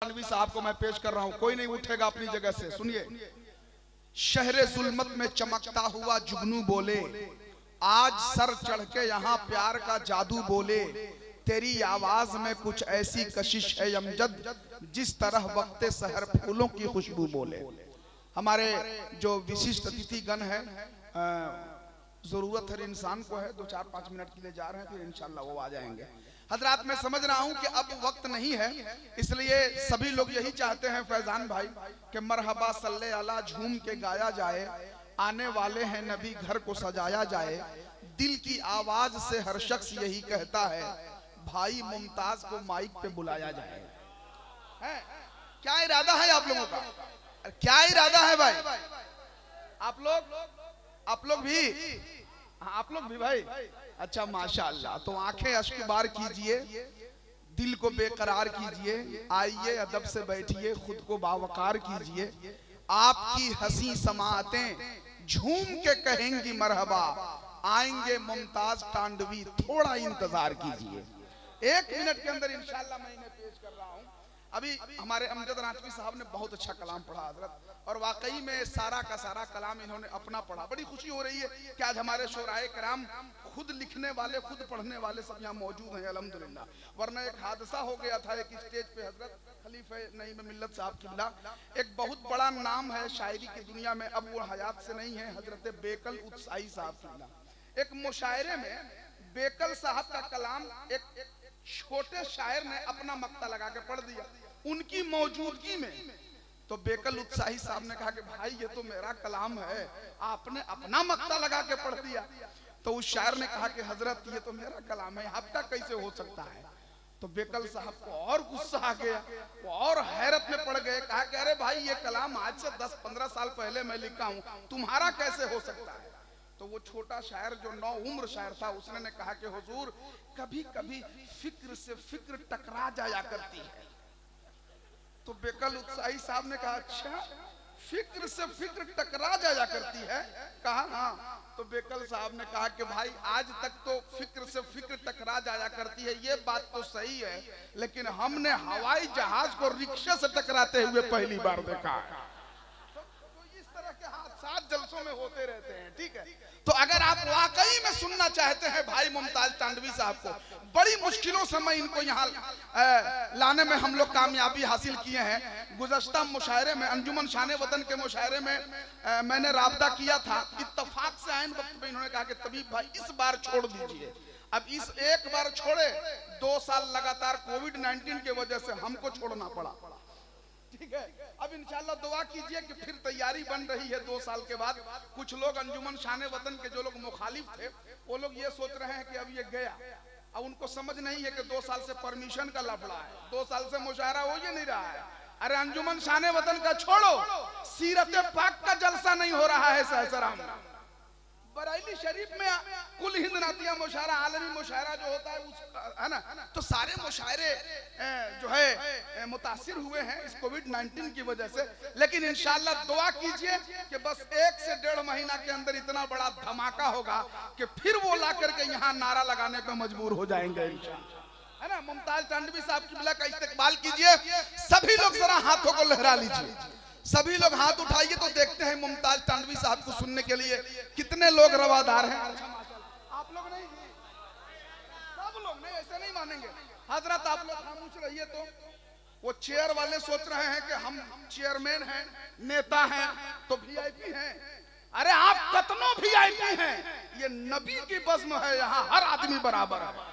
तांडवी साहब को मैं पेश कर रहा हूं, कोई नहीं उठेगा अपनी जगह से। सुनिए। शहरे जुल्मत में चमकता हुआ जुगनू बोले, आज सर चढ़ के यहाँ प्यार का जादू बोले, तेरी आवाज में कुछ ऐसी कशिश है अमजद, जिस तरह वक्ते सहर फूलों की खुशबू बोले। हमारे जो विशिष्ट अतिथि गण है, जरूरत हर इंसान को है, 2-4-5 मिनट के लिए जा रहे हैं, फिर इंशाल्लाह वो आ जाएंगे। हजरात, मैं समझ रहा हूं कि अब वक्त नहीं है, इसलिए सभी लोग यही चाहते हैं फैजान भाई कि मरहबा सल्ले अला झूम के गाया जाए, आने वाले हैं नबी घर को सजाया जाए, दिल की आवाज से हर शख्स यही कहता है, भाई मुमताज को माइक पे बुलाया जाए। है? क्या इरादा है आप लोगों का? क्या इरादा है भाई? आप लोग भी, हाँ आप लोग भी भाई, अच्छा माशाअल्लाह। तो आंखें अश्कबार कीजिए, दिल को बेकरार कीजिए, आइए अदब से बैठिए, खुद को बावकार कीजिए, आपकी हंसी समाअतें झूम के कहेंगी मरहबा, आएंगे मुमताज तांडवी, थोड़ा इंतजार कीजिए। 1 मिनट के अंदर इंशाअल्लाह मैं इन्हें पेश कर रहा हूं। अभी हमारे अमजद राजवी साहब ने बहुत अच्छा कलाम पढ़ा हजरत, और वाकई में सारा का सारा कलाम इन्होंने अपना पढ़ा। बड़ी खुशी हो रही है कि आज हमारे शोराए कराम खुद लिखने वाले, खुद पढ़ने वाले सब यहाँ मौजूद हैं अल्हम्दुलिल्लाह। वरना एक हादसा हो गया था एक स्टेज पे हजरत खलीफे नईम मिल्लत साहब किबला, एक बहुत बड़ा नाम है शायरी की दुनिया में, अब वो हयात से नहीं है, हजरत बेकल उत्साही साहब किबला। एक मुशायरे में बेकल साहब का कलाम एक छोटे शायर ने अपना मक्ता लगा के पढ़ दिया उनकी मौजूदगी में। तो बेकल उत्साही साहब ने कहा कि भाई ये तो मेरा कलाम है, आपने अपना मक्ता लगा के पढ़ दिया। तो उस शायर ने कहा कि हजरत ये तो मेरा कलाम है, आपका कैसे हो सकता है? तो बेकल साहब को और गुस्सा आ गया, वो और हैरत में पड़ गए, कहा कि अरे भाई ये कलाम आज से 10-15 साल पहले मैं लिखा हूं, तुम्हारा कैसे हो सकता है? तो वो छोटा शायर जो नौ उम्र शायर था, उसने ने कहा कि हुजूर कभी कभी फिक्र से फिक्र टकरा जाया करती है। तो बेकल उत्साही साहब ने कहा अच्छा, फिक्र से फिक्र टकरा जाया करती है? कहा हाँ। तो बेकल साहब ने कहा कि भाई आज तक तो फिक्र से फिक्र टकरा जाया करती है, ये बात तो सही है, लेकिन हमने हवाई जहाज को रिक्शे से टकराते हुए पहली बार देखा। के हादसात जलसों में होते रहते हैं, ठीक है। तो अगर आप वाकई में सुनना चाहते हैं भाई मुमताज तांडवी साहब को, बड़ी मुश्किलों से मैं इनको यहाँ लाने में हम लोग कामयाबी हासिल किए हैं। गुज़श्ता मुशायरे में, अंजुमन शान वतन के मुशायरे में मैंने राब्ता किया था, इत्तफाक से आइन वक्त में इन्होंने कहा कि तबीब भाई इस बार छोड़ दीजिए। अब इस एक बार छोड़े, 2 साल लगातार कोविड-19 की वजह से हमको छोड़ना पड़ा, ठीक है। अब इंशाल्लाह दुआ कीजिए कि फिर तैयारी बन रही है 2 साल के बाद। कुछ लोग अंजुमन शान वतन के जो लोग मुखालिफ थे, वो लोग ये सोच रहे हैं कि अब ये गया, अब उनको समझ नहीं है कि 2 साल से परमिशन का लफड़ा है, 2 साल से मुशायरा हो ही नहीं रहा है। अरे अंजुमन शान वतन का छोड़ो, सीरत पाक का जलसा नहीं हो रहा है सहसराम में। बरेली शरीफ में कुल हिंद नातिया मुशायरा, आलमी मुशायरा जो होता है है ना, तो सारे मुशायरे जो है मुतासिर हुए हैं इस कोविड-19 की वजह से। लेकिन इंशाल्लाह दुआ कीजिए कि बस 1 से 1.5 महीना के अंदर इतना बड़ा धमाका होगा कि फिर वो ला करके यहाँ नारा लगाने पे मजबूर हो जाएंगे इंशाल्लाह, है ना। मुमताज तांडवी साहब की बिला का इस्तेकबाल कीजिए, सभी लोग जरा हाथों को लहरा लीजिए, सभी लोग हाथ उठाइए, तो देखते हैं मुमताज तांडवी साहब को सुनने के लिए कितने लोग रवादार हैं। आप लोग नहीं, सब लोग नहीं, ऐसे नहीं मानेंगे हजरत। आप लोग खामोश रहिए। तो वो चेयर वाले सोच रहे हैं कि हम चेयरमैन हैं, नेता हैं, तो वीआईपी हैं। अरे आप कतनो वीआईपी हैं, ये नबी की बज़्म है, यहाँ हर आदमी बराबर है।